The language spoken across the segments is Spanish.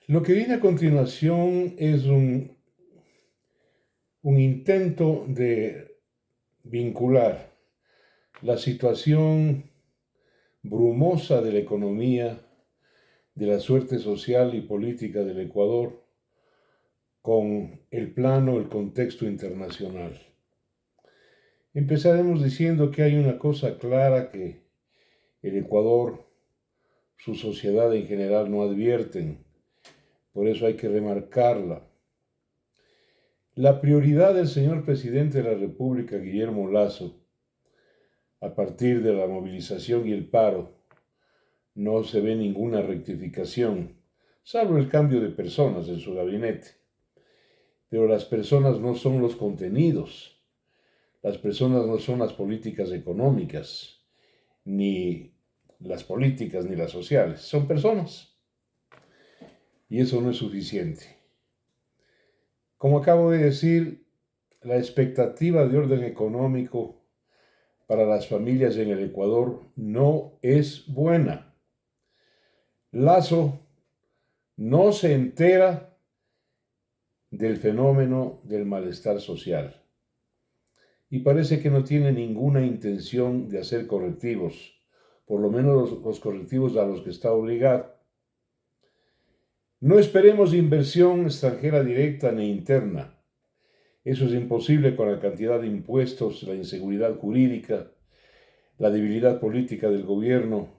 Lo que viene a continuación es un intento de vincular la situación brumosa de la economía, de la suerte social y política del Ecuador con el plano, el contexto internacional. Empezaremos diciendo que hay una cosa clara que el Ecuador, su sociedad en general no advierten, por eso hay que remarcarla. La prioridad del señor presidente de la República, Guillermo Lasso, a partir de la movilización y el paro, no se ve ninguna rectificación, salvo el cambio de personas en su gabinete. Pero las personas no son los contenidos, las personas no son las políticas económicas, ni las políticas ni las sociales, son personas. Y eso no es suficiente. Como acabo de decir, la expectativa de orden económico para las familias en el Ecuador no es buena. Lasso no se entera del fenómeno del malestar social y parece que no tiene ninguna intención de hacer correctivos, por lo menos los correctivos a los que está obligado. No esperemos inversión extranjera directa ni interna. Eso es imposible con la cantidad de impuestos, la inseguridad jurídica, la debilidad política del gobierno,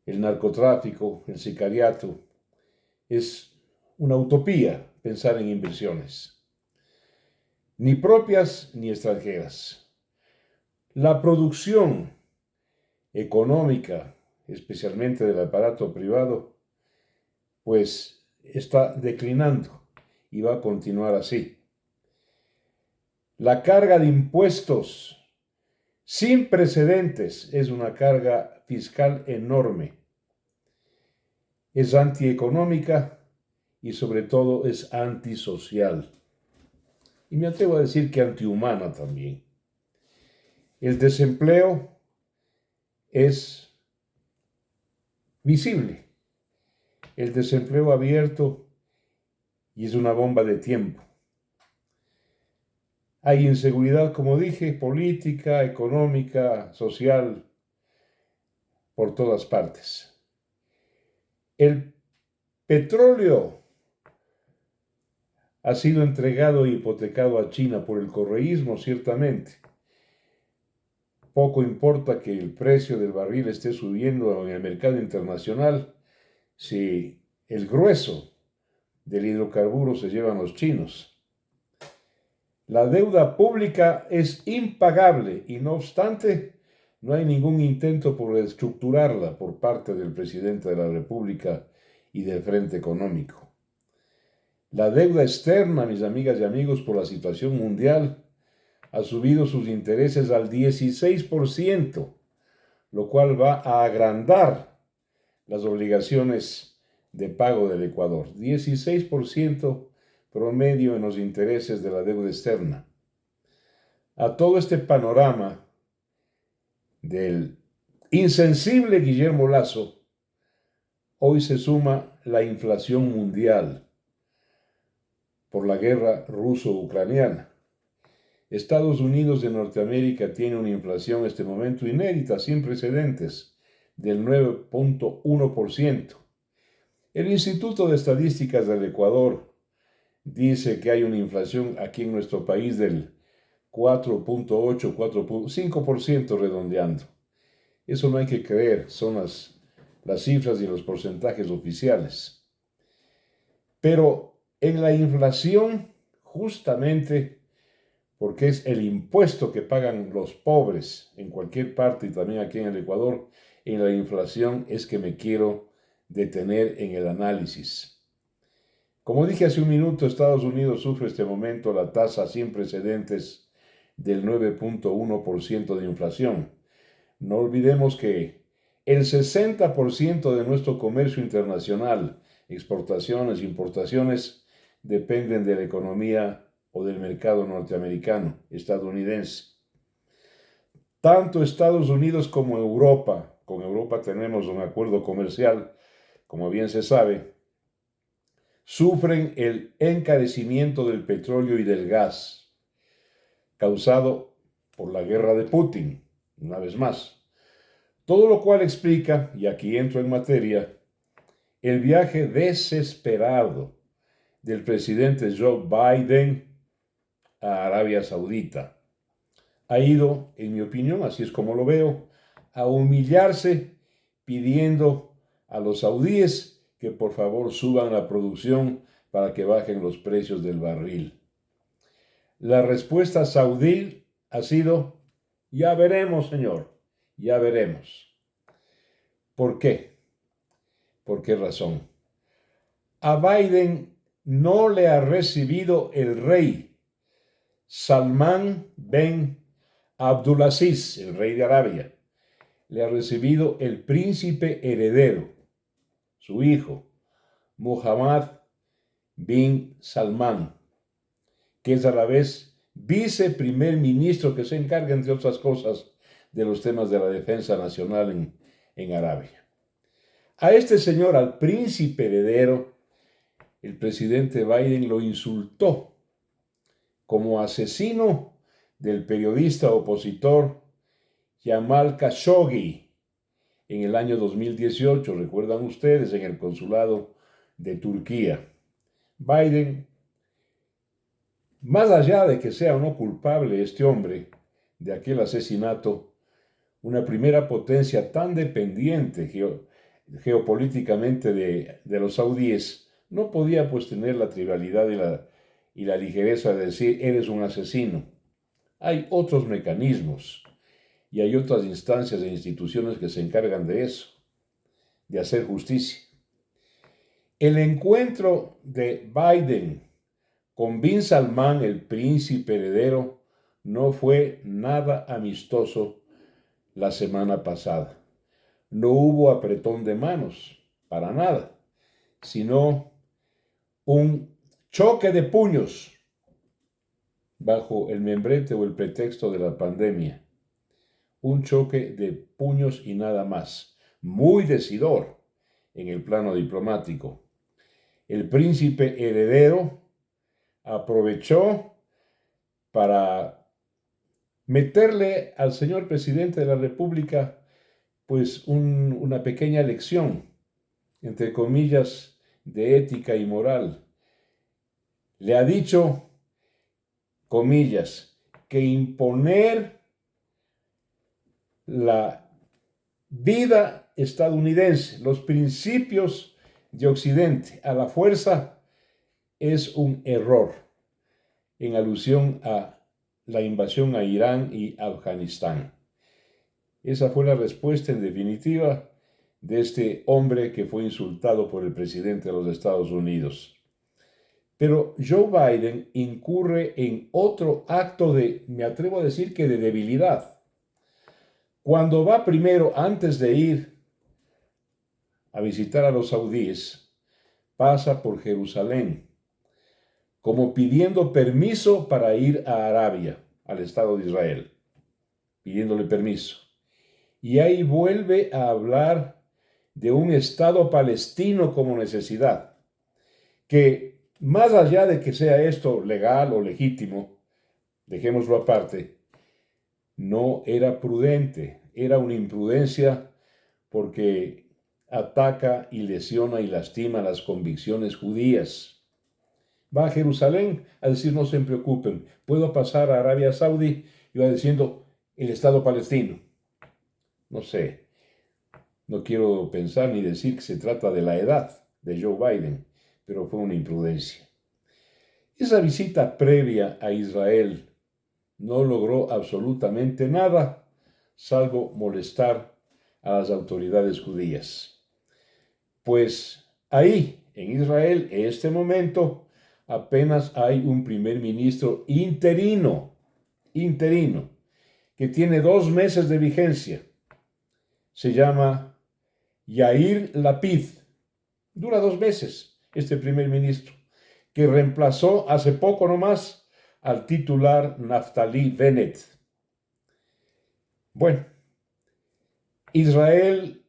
el narcotráfico, el sicariato. Es una utopía pensar en inversiones, ni propias ni extranjeras. La producción económica, especialmente del aparato privado, pues está declinando y va a continuar así. La carga de impuestos sin precedentes es una carga fiscal enorme. Es antieconómica y sobre todo es antisocial. Y me atrevo a decir que antihumana también. El desempleo es visible. El desempleo abierto y es una bomba de tiempo. Hay inseguridad, como dije, política, económica, social, por todas partes. El petróleo ha sido entregado e hipotecado a China por el correísmo, ciertamente. Poco importa que el precio del barril esté subiendo en el mercado internacional si el grueso del hidrocarburo se llevan los chinos. La deuda pública es impagable y no obstante no hay ningún intento por reestructurarla por parte del presidente de la República y del Frente Económico. La deuda externa, mis amigas y amigos, por la situación mundial, ha subido sus intereses al 16%, lo cual va a agrandar las obligaciones de pago del Ecuador. 16% promedio en los intereses de la deuda externa. A todo este panorama del insensible Guillermo Lasso, hoy se suma la inflación mundial por la guerra ruso-ucraniana. Estados Unidos de Norteamérica tiene una inflación en este momento inédita, sin precedentes, del 9.1%. El Instituto de Estadísticas del Ecuador dice que hay una inflación aquí en nuestro país del 4.8, 4.5% redondeando. Eso no hay que creer, son las cifras y los porcentajes oficiales. Pero en la inflación, justamente porque es el impuesto que pagan los pobres en cualquier parte y también aquí en el Ecuador, en la inflación es que me quiero detener en el análisis. Como dije hace un minuto, Estados Unidos sufre este momento la tasa sin precedentes del 9.1% de inflación. No olvidemos que el 60% de nuestro comercio internacional, exportaciones, importaciones, dependen de la economía o del mercado norteamericano, estadounidense. Tanto Estados Unidos como Europa, con Europa tenemos un acuerdo comercial, como bien se sabe, sufren el encarecimiento del petróleo y del gas, causado por la guerra de Putin, una vez más. Todo lo cual explica, y aquí entro en materia, el viaje desesperado del presidente Joe Biden a Arabia Saudita. Ha ido, en mi opinión, así es como lo veo, a humillarse pidiendo a los saudíes que por favor suban la producción para que bajen los precios del barril. La respuesta saudí ha sido: ya veremos, señor, ya veremos. ¿Por qué? ¿Por qué razón? A Biden no le ha recibido el rey Salmán ben Abdulaziz, el rey de Arabia. Le ha recibido el príncipe heredero, su hijo, Muhammad bin Salman, que es a la vez viceprimer ministro que se encarga, entre otras cosas, de los temas de la defensa nacional en Arabia. A este señor, al príncipe heredero, el presidente Biden lo insultó como asesino del periodista opositor Jamal Khashoggi en el año 2018, recuerdan ustedes, en el consulado de Turquía. Biden, más allá de que sea o no culpable este hombre de aquel asesinato, una primera potencia tan dependiente geopolíticamente de los saudíes, no podía pues tener la trivialidad y la ligereza de decir: eres un asesino. Hay otros mecanismos y hay otras instancias e instituciones que se encargan de eso, de hacer justicia. El encuentro de Biden con bin Salman, el príncipe heredero, no fue nada amistoso la semana pasada. No hubo apretón de manos, para nada, sino un choque de puños bajo el membrete o el pretexto de la pandemia. Un choque de puños y nada más, muy decidor en el plano diplomático. El príncipe heredero aprovechó para meterle al señor presidente de la República pues una pequeña lección, entre comillas, de ética y moral. Le ha dicho, comillas, que imponer la vida estadounidense, los principios de Occidente a la fuerza es un error, en alusión a la invasión a Irán y Afganistán. Esa fue la respuesta, en definitiva, de este hombre que fue insultado por el presidente de los Estados Unidos. Pero Joe Biden incurre en otro acto me atrevo a decir que de debilidad. Cuando va primero, antes de ir a visitar a los saudíes, pasa por Jerusalén, como pidiendo permiso para ir a Arabia, al Estado de Israel, pidiéndole permiso. Y ahí vuelve a hablar de un Estado palestino como necesidad, que más allá de que sea esto legal o legítimo, dejémoslo aparte, no era prudente, era una imprudencia porque ataca y lesiona y lastima las convicciones judías. Va a Jerusalén a decir: no se preocupen, puedo pasar a Arabia Saudí, y va diciendo el Estado palestino. No sé, no quiero pensar ni decir que se trata de la edad de Joe Biden, pero fue una imprudencia. Esa visita previa a Israel no logró absolutamente nada, salvo molestar a las autoridades judías. Pues ahí, en Israel, en este momento, apenas hay un primer ministro interino, que tiene 2 meses de vigencia. Se llama Yair Lapid. Dura 2 meses este primer ministro, que reemplazó hace poco nomás al titular Naftali Bennett. Bueno, Israel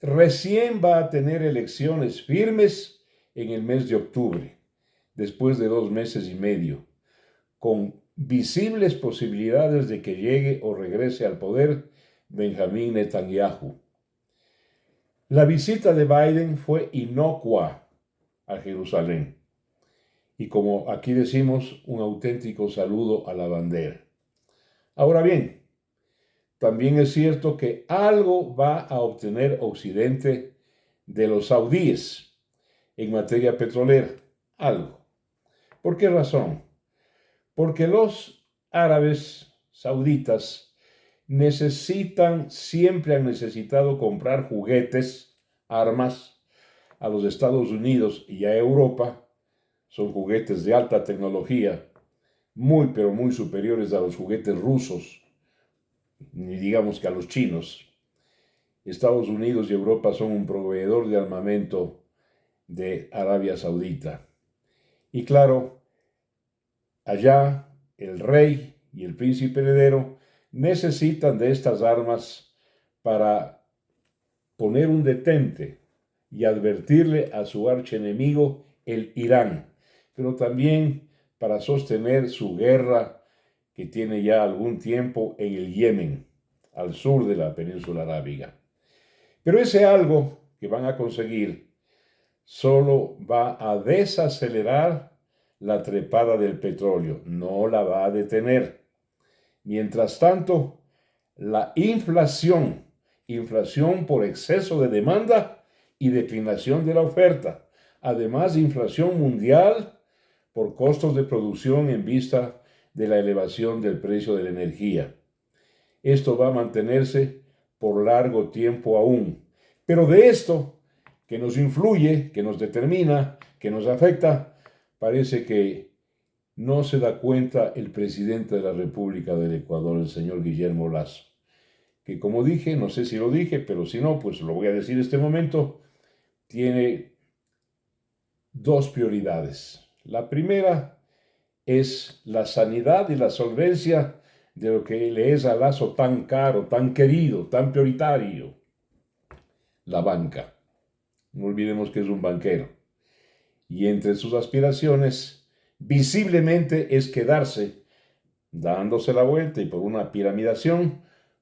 recién va a tener elecciones firmes en el mes de octubre, después de 2 meses y medio, con visibles posibilidades de que llegue o regrese al poder Benjamín Netanyahu. La visita de Biden fue inocua a Jerusalén y, como aquí decimos, un auténtico saludo a la bandera. Ahora bien, también es cierto que algo va a obtener Occidente de los saudíes en materia petrolera, algo. ¿Por qué razón? Porque los árabes sauditas siempre han necesitado comprar juguetes, armas, a los Estados Unidos y a Europa. Son juguetes de alta tecnología, muy pero muy superiores a los juguetes rusos, ni digamos que a los chinos. Estados Unidos y Europa son un proveedor de armamento de Arabia Saudita. Y claro, allá el rey y el príncipe heredero necesitan de estas armas para poner un detente y advertirle a su archienemigo, el Irán, pero también para sostener su guerra que tiene ya algún tiempo en el Yemen, al sur de la península arábiga. Pero ese algo que van a conseguir solo va a desacelerar la trepada del petróleo, no la va a detener. Mientras tanto, la inflación por exceso de demanda y declinación de la oferta, además de inflación mundial por costos de producción en vista de la elevación del precio de la energía. Esto va a mantenerse por largo tiempo aún. Pero de esto, que nos influye, que nos determina, que nos afecta, parece que no se da cuenta el presidente de la República del Ecuador, el señor Guillermo Lasso, que, como dije, no sé si lo dije, pero si no, pues lo voy a decir en este momento, tiene 2 prioridades. La primera es la sanidad y la solvencia de lo que le es a Lasso tan caro, tan querido, tan prioritario: la banca. No olvidemos que es un banquero. Y entre sus aspiraciones, visiblemente, es quedarse dándose la vuelta y por una piramidación,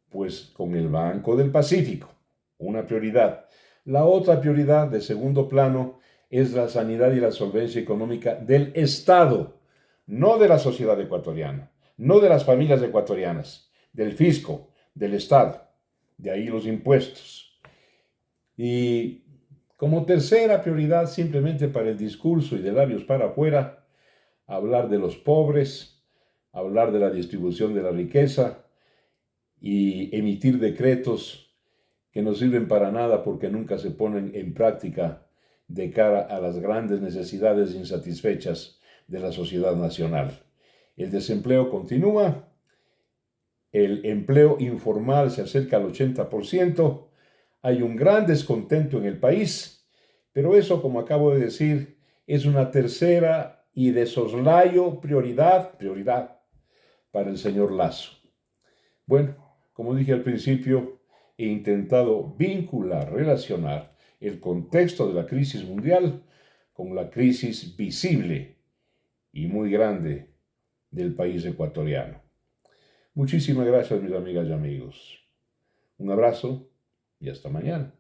pues con el Banco del Pacífico, una prioridad. La otra prioridad de segundo plano es la sanidad y la solvencia económica del Estado, no de la sociedad ecuatoriana, no de las familias ecuatorianas, del fisco, del Estado, de ahí los impuestos. Y como tercera prioridad, simplemente para el discurso y de labios para afuera, hablar de los pobres, hablar de la distribución de la riqueza y emitir decretos que no sirven para nada porque nunca se ponen en práctica de cara a las grandes necesidades insatisfechas de la sociedad nacional. El desempleo continúa, el empleo informal se acerca al 80%, hay un gran descontento en el país, pero eso, como acabo de decir, es una tercera y de soslayo prioridad para el señor Lasso. Bueno, como dije al principio, he intentado relacionar el contexto de la crisis mundial con la crisis visible y muy grande del país ecuatoriano. Muchísimas gracias, mis amigas y amigos. Un abrazo y hasta mañana.